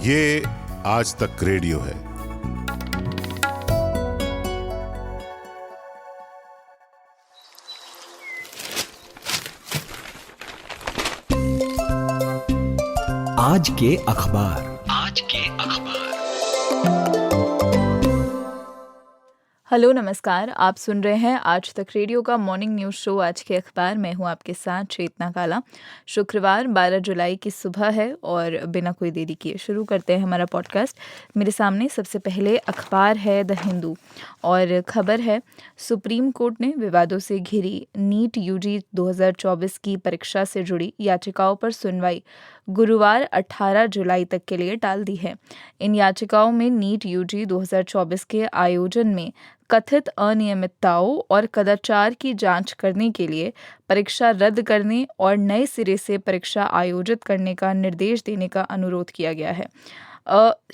ये आज तक रेडियो है। आज के अखबार। हेलो नमस्कार, आप सुन रहे हैं आज तक रेडियो का मॉर्निंग न्यूज़ शो आज के अखबार। मैं हूं आपके साथ चेतना काला। शुक्रवार 12 जुलाई की सुबह है और बिना कोई देरी किए शुरू करते हैं हमारा पॉडकास्ट। मेरे सामने सबसे पहले अखबार है द हिंदू और खबर है, सुप्रीम कोर्ट ने विवादों से घिरी नीट यूजी 2024 की परीक्षा से जुड़ी याचिकाओं पर सुनवाई गुरुवार 18 जुलाई तक के लिए टाल दी है। इन याचिकाओं में नीट यूजी 2024 के आयोजन में कथित अनियमितताओं और कदाचार की जांच करने के लिए परीक्षा रद्द करने और नए सिरे से परीक्षा आयोजित करने का निर्देश देने का अनुरोध किया गया है।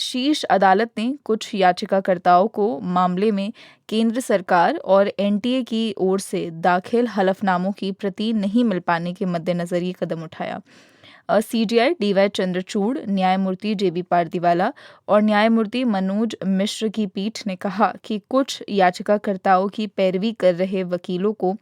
शीर्ष अदालत ने कुछ याचिकाकर्ताओं को मामले में केंद्र सरकार और एनटीए की ओर से दाखिल हलफनामों की प्रति नहीं मिल पाने के मद्देनजर ये कदम उठाया। सीजीआई डीवाई चंद्रचूड़, न्यायमूर्ति जेबी पारदीवाला और न्यायमूर्ति मनोज मिश्र की पीठ ने कहा कि कुछ याचिकाकर्ताओं की पैरवी कर रहे वकीलों को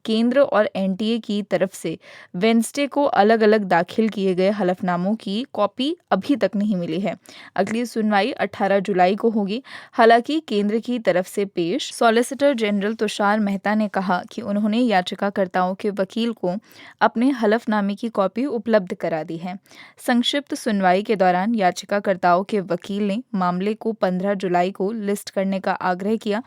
केंद्र और एनटीए की तरफ से वेडनेसडे को अलग अलग दाखिल किए गए हलफनामों की कॉपी अभी तक नहीं मिली है। अगली सुनवाई 18 जुलाई को होगी। हालांकि केंद्र की तरफ से पेश सॉलिसिटर जनरल तुषार मेहता ने कहा कि उन्होंने याचिकाकर्ताओं के वकील को अपने हलफनामे की कॉपी उपलब्ध करा दी है। संक्षिप्त सुनवाई के दौरान याचिकाकर्ताओं के वकील ने मामले को 15 जुलाई को लिस्ट करने का आग्रह किया,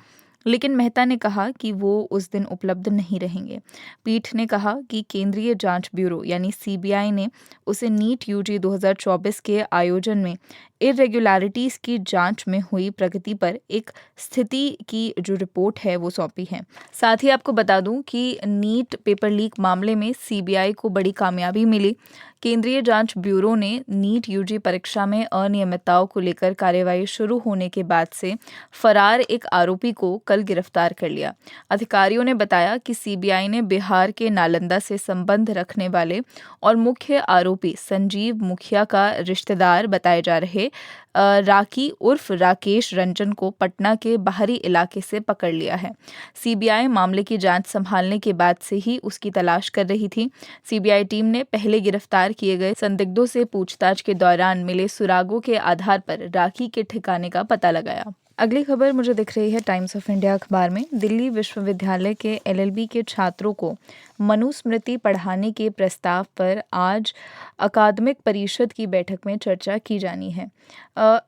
लेकिन मेहता ने कहा कि वो उस दिन उपलब्ध नहीं रहेंगे। पीठ ने कहा कि केंद्रीय जांच ब्यूरो यानी सीबीआई ने उसे नीट यूजी 2024 के आयोजन में इरेगुलरिटीज़ की जांच में हुई प्रगति पर एक स्थिति की जो रिपोर्ट है वो सौंपी है। साथ ही आपको बता दूं कि नीट पेपर लीक मामले में सीबीआई को बड़ी कामयाबी मिली। केंद्रीय जांच ब्यूरो ने नीट यूजी परीक्षा में अनियमितताओं को लेकर कार्यवाही शुरू होने के बाद से फरार एक आरोपी को कल गिरफ्तार कर लिया। अधिकारियों ने बताया कि सीबीआई ने बिहार के नालंदा से संबंध रखने वाले और मुख्य आरोपी संजीव मुखिया का रिश्तेदार बताए जा रहे राकी उर्फ राकेश रंजन को पटना के बाहरी इलाके से पकड़ लिया है। सीबीआई मामले की जांच संभालने के बाद से ही उसकी तलाश कर रही थी। सीबीआई टीम ने पहले गिरफ्तार किए गए संदिग्धों से पूछताछ के दौरान मिले सुरागों के आधार पर राकी के ठिकाने का पता लगाया। अगली खबर मुझे दिख रही है टाइम्स ऑफ इंडिया अखबार में। दिल्ली विश्वविद्यालय के एलएलबी के छात्रों को मनुस्मृति पढ़ाने के प्रस्ताव पर आज अकादमिक परिषद की बैठक में चर्चा की जानी है।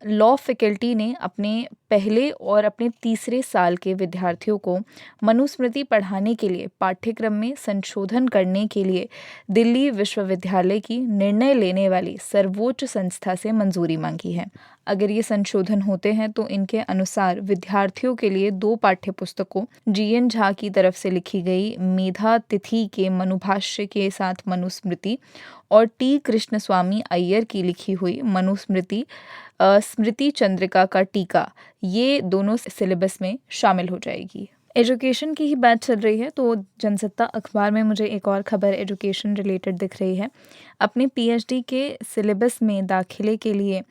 लॉ फैकल्टी ने अपने पहले और अपने तीसरे साल के विद्यार्थियों को मनुस्मृति पढ़ाने के लिए पाठ्यक्रम में संशोधन करने के लिए दिल्ली विश्वविद्यालय की निर्णय लेने वाली सर्वोच्च संस्था से मंजूरी मांगी है। अगर ये संशोधन होते हैं तो इनके अनुसार विद्यार्थियों के लिए 2 पाठ्यपुस्तकों जीएन झा की तरफ से लिखी गई मेधा तिथि के मनुभाष्य के साथ मनुस्मृति और टी कृष्णस्वामी अय्यर की लिखी हुई मनुस्मृति स्मृति चंद्रिका का टीका, ये दोनों सिलेबस में शामिल हो जाएगी। एजुकेशन की ही बात चल रही है तो जनसत्ता अखबार में मुझे एक और खबर एजुकेशन रिलेटेड दिख रही है। अपने पीएचडी के सिलेबस में दाखिले के लिए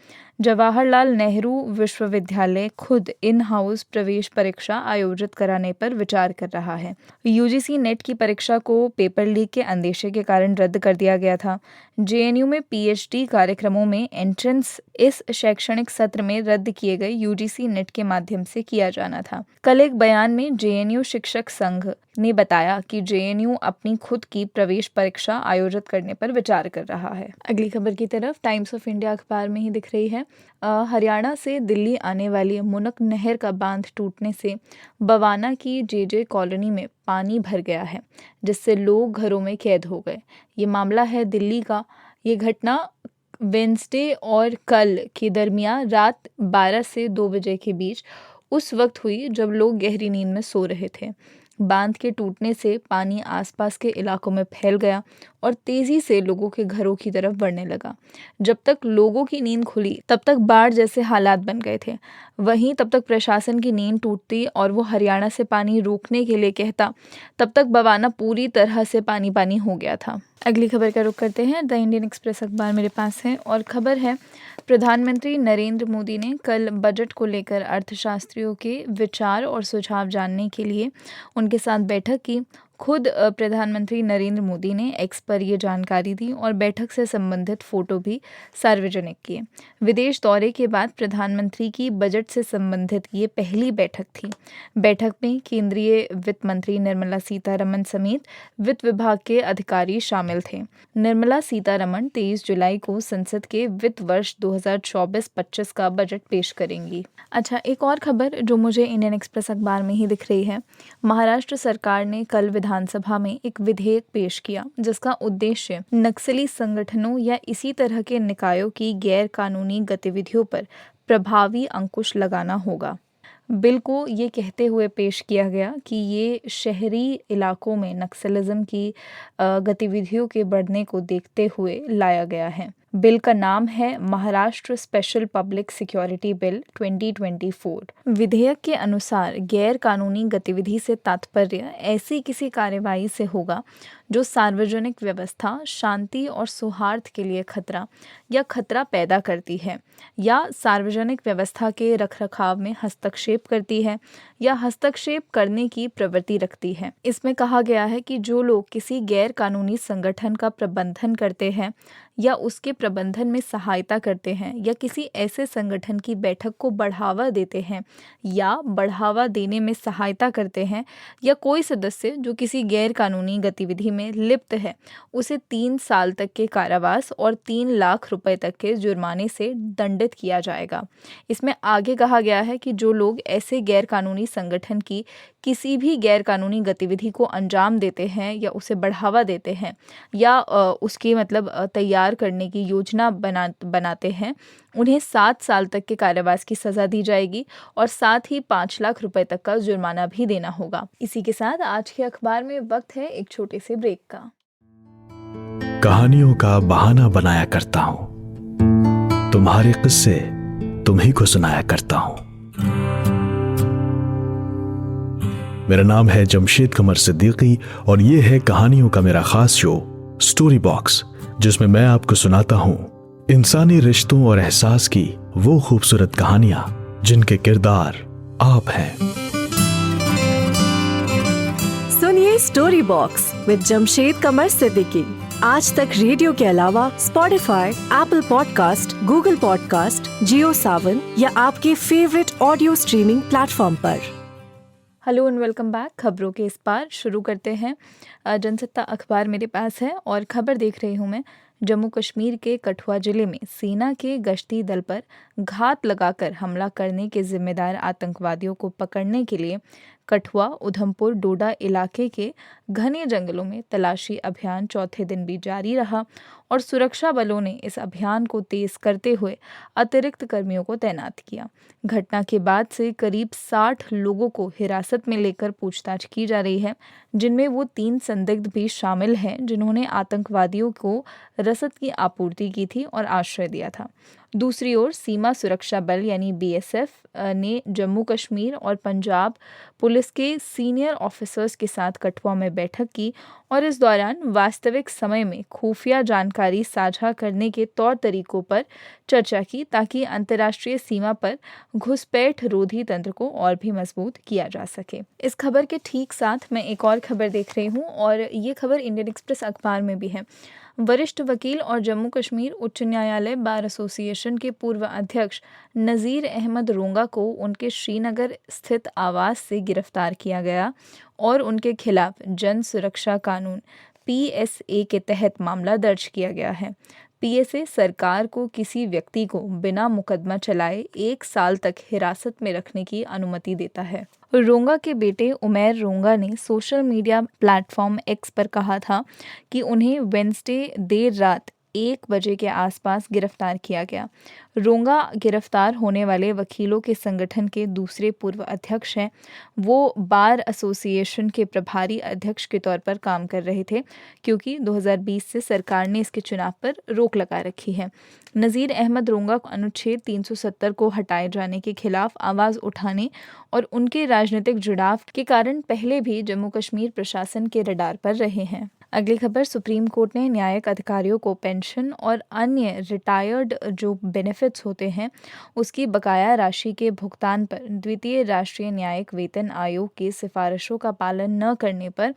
जवाहरलाल नेहरू विश्वविद्यालय खुद इन हाउस प्रवेश परीक्षा आयोजित कराने पर विचार कर रहा है। यूजीसी नेट की परीक्षा को पेपर लीक के अंदेशे के कारण रद्द कर दिया गया था। जेएनयू में पीएचडी कार्यक्रमों में एंट्रेंस इस शैक्षणिक सत्र में रद्द किए गए यूजीसी नेट के माध्यम से किया जाना था। कल एक बयान में जेएनयू शिक्षक संघ ने बताया कि जेएनयू अपनी खुद की प्रवेश परीक्षा आयोजित करने पर विचार कर रहा है। अगली खबर की तरफ टाइम्स ऑफ इंडिया अखबार में ही दिख रही है। हरियाणा से दिल्ली आने वाली मुनक नहर का बांध टूटने से बवाना की जेजे कॉलोनी में पानी भर गया है, जिससे लोग घरों में कैद हो गए। ये मामला है दिल्ली का। ये घटना वेडनेसडे और कल के दरमियान रात 12 से 2 बजे के बीच उस वक्त हुई जब लोग गहरी नींद में सो रहे थे। बांध के टूटने से पानी आसपास के इलाकों में फैल गया और तेजी से लोगों के घरों की तरफ बढ़ने लगा। जब तक लोगों की नींद खुली तब तक बाढ़ जैसे हालात बन गए थे। वहीं तब तक प्रशासन की नींद टूटती और वो हरियाणा से पानी रोकने के लिए कहता, तब तक बवाना पूरी तरह से पानी पानी हो गया था। अगली खबर का रुख करते हैं। द इंडियन एक्सप्रेस अखबार मेरे पास है और खबर है प्रधानमंत्री नरेंद्र मोदी ने कल बजट को लेकर अर्थशास्त्रियों के विचार और सुझाव जानने के लिए उनके साथ बैठक की। खुद प्रधानमंत्री नरेंद्र मोदी ने एक्स पर ये जानकारी दी और बैठक से संबंधित फोटो भी सार्वजनिक किए। विदेश दौरे के बाद प्रधानमंत्री की बजट से संबंधित ये पहली बैठक थी। बैठक में केंद्रीय वित्त मंत्री निर्मला सीतारमण समेत वित्त विभाग के अधिकारी शामिल थे। निर्मला सीतारमण 23 जुलाई को संसद के वित्त वर्ष 2024-25 का बजट पेश करेंगी। अच्छा, एक और खबर जो मुझे इंडियन एक्सप्रेस अखबार में ही दिख रही है। महाराष्ट्र सरकार ने कल विधानसभा में एक विधेयक पेश किया जिसका उद्देश्य नक्सली संगठनों या इसी तरह के निकायों की गैर कानूनी गतिविधियों पर प्रभावी अंकुश लगाना होगा। बिल को ये कहते हुए पेश किया गया कि ये शहरी इलाकों में नक्सलिज्म की गतिविधियों के बढ़ने को देखते हुए लाया गया है। बिल का नाम है Maharashtra special public security bill 2024। विधेयक के अनुसार गैर कानूनी गतिविधि से तात्पर्य ऐसी किसी कार्यवाही से होगा जो सार्वजनिक व्यवस्था, शांति और सौहार्द के लिए खतरा या खतरा पैदा करती है, या सार्वजनिक व्यवस्था के रखरखाव में हस्तक्षेप करती है या हस्तक्षेप करने की प्रवृत्ति रखती है। इसमें कहा गया है कि जो लोग किसी गैर कानूनी संगठन का प्रबंधन करते हैं या उसके प्रबंधन में सहायता करते हैं या किसी ऐसे संगठन की बैठक को बढ़ावा देते हैं या बढ़ावा देने में सहायता करते हैं, या कोई सदस्य जो किसी गैर कानूनी गतिविधि में लिप्त है, उसे 3 साल तक के कारावास और 3 लाख रुपए तक के जुर्माने से दंडित किया जाएगा। इसमें आगे कहा गया है कि जो लोग ऐसे गैर कानूनी संगठन की किसी भी गैर कानूनी गतिविधि को अंजाम देते हैं या उसे बढ़ावा देते हैं या उसकी तैयार करने की योजना बनाते हैं, उन्हें 7 साल तक के कारावास की सजा दी जाएगी और साथ ही 5 लाख रुपए तक का जुर्माना भी देना होगा। इसी के साथ आज के अखबार में वक्त है एक छोटे से ब्रेक का। कहानियों का बहाना बनाया करता हूं, तुम्हारे किस्से तुम्ही को सुनाया करता हूं। मेरा नाम है जमशेद कमर सिद्दीकी और ये है कहानियों का मेरा खास शो स्टोरी बॉक्स, जिसमें मैं आपको सुनाता हूं इंसानी रिश्तों और एहसास की वो खूबसूरत कहानियां जिनके किरदार आप हैं। सुनिए Story Box with Jamshed Qamar Siddiqui Aaj Tak radio के अलावा Spotify, Apple podcast, Google podcast, Jio Saavn या आपके फेवरेट ऑडियो स्ट्रीमिंग प्लेटफॉर्म पर। Hello and welcome back. खबरों के इस पार शुरू करते हैं। जनसत्ता अखबार मेरे पास है और खबर देख रही हूँ मैं। जम्मू कश्मीर के कठुआ जिले में सेना के गश्ती दल पर घात लगाकर हमला करने के जिम्मेदार आतंकवादियों को पकड़ने के लिए कठुआ, उधमपुर, डोडा इलाके के घने जंगलों में तलाशी अभियान चौथे दिन भी जारी रहा और सुरक्षा बलों ने इस अभियान को तेज करते हुए अतिरिक्त कर्मियों को तैनात किया। घटना के बाद से करीब 60 लोगों को हिरासत में लेकर पूछताछ की जा रही है, जिनमें वो 3 संदिग्ध भी शामिल हैं जिन्होंने आतंकवादियों को रसद की आपूर्ति की थी और आश्रय दिया था। दूसरी ओर सीमा सुरक्षा बल यानी BSF ने जम्मू कश्मीर और पंजाब पुलिस के सीनियर ऑफिसर्स के साथ कठुआ में बैठक की और इस दौरान वास्तविक समय में खुफिया जानकारी साझा करने के तौर तरीकों पर चर्चा की, ताकि अंतर्राष्ट्रीय सीमा पर घुसपैठ रोधी तंत्र को और भी मजबूत किया जा सके। इस खबर के ठीक साथ मैं एक और खबर देख रही हूँ और ये खबर इंडियन एक्सप्रेस अखबार में भी है। वरिष्ठ वकील और जम्मू कश्मीर उच्च न्यायालय बार एसोसिएशन के पूर्व अध्यक्ष नज़ीर अहमद रोंगा को उनके श्रीनगर स्थित आवास से गिरफ्तार किया गया और उनके खिलाफ जन सुरक्षा कानून PSA के तहत मामला दर्ज किया गया है। PSA सरकार को किसी व्यक्ति को बिना मुकदमा चलाए 1 साल तक हिरासत में रखने की अनुमति देता है। रोंगा के बेटे उमैर रोंगा ने सोशल मीडिया प्लेटफॉर्म X पर कहा था कि उन्हें वेडनेसडे देर रात 1 बजे के आसपास गिरफ्तार किया गया। रोंगा गिरफ्तार होने वाले वकीलों के संगठन के दूसरे पूर्व अध्यक्ष हैं। वो बार एसोसिएशन के प्रभारी अध्यक्ष के तौर पर काम कर रहे थे, क्योंकि 2020 से सरकार ने इसके चुनाव पर रोक लगा रखी है। नज़ीर अहमद रोंगा अनुच्छेद 370 को हटाए जाने के खिलाफ आवाज़ उठाने और उनके राजनीतिक जुड़ाव के कारण पहले भी जम्मू कश्मीर प्रशासन के रडार पर रहे हैं। अगली खबर, सुप्रीम कोर्ट ने न्यायिक अधिकारियों को पेंशन और अन्य रिटायर्ड जो बेनिफिट्स होते हैं उसकी बकाया राशि के भुगतान पर द्वितीय राष्ट्रीय न्यायिक वेतन आयोग की सिफारिशों का पालन न करने पर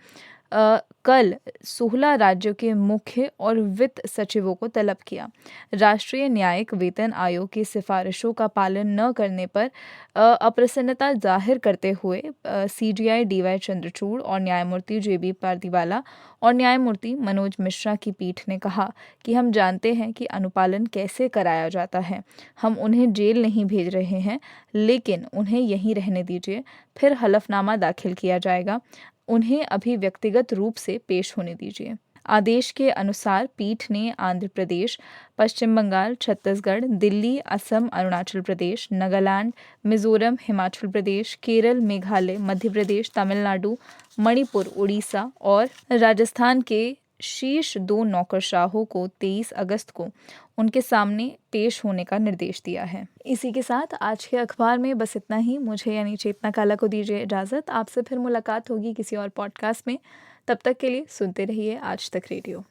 कल 16 राज्यों के मुख्य और वित्त सचिवों को तलब किया। राष्ट्रीय न्यायिक वेतन आयोग की सिफारिशों का पालन न करने पर अप्रसन्नता जाहिर करते हुए सीजीआई डीवाई चंद्रचूड़ और न्यायमूर्ति जेबी पारदीवाला और न्यायमूर्ति मनोज मिश्रा की पीठ ने कहा कि हम जानते हैं कि अनुपालन कैसे कराया जाता है। हम उन्हें जेल नहीं भेज रहे हैं, लेकिन उन्हें यहीं रहने दीजिए, फिर हलफनामा दाखिल किया जाएगा। उन्हें अभी व्यक्तिगत रूप से पेश होने दीजिए। आदेश के अनुसार पीठ ने आंध्र प्रदेश, पश्चिम बंगाल, छत्तीसगढ़, दिल्ली, असम, अरुणाचल प्रदेश, नागालैंड, मिजोरम, हिमाचल प्रदेश, केरल, मेघालय, मध्य प्रदेश, तमिलनाडु, मणिपुर, उड़ीसा और राजस्थान के शीर्ष 2 नौकरशाहों को 23 अगस्त को उनके सामने पेश होने का निर्देश दिया है। इसी के साथ आज के अखबार में बस इतना ही। मुझे यानी चेतना काला को दीजिए इजाज़त। आपसे फिर मुलाकात होगी किसी और पॉडकास्ट में। तब तक के लिए सुनते रहिए आज तक रेडियो।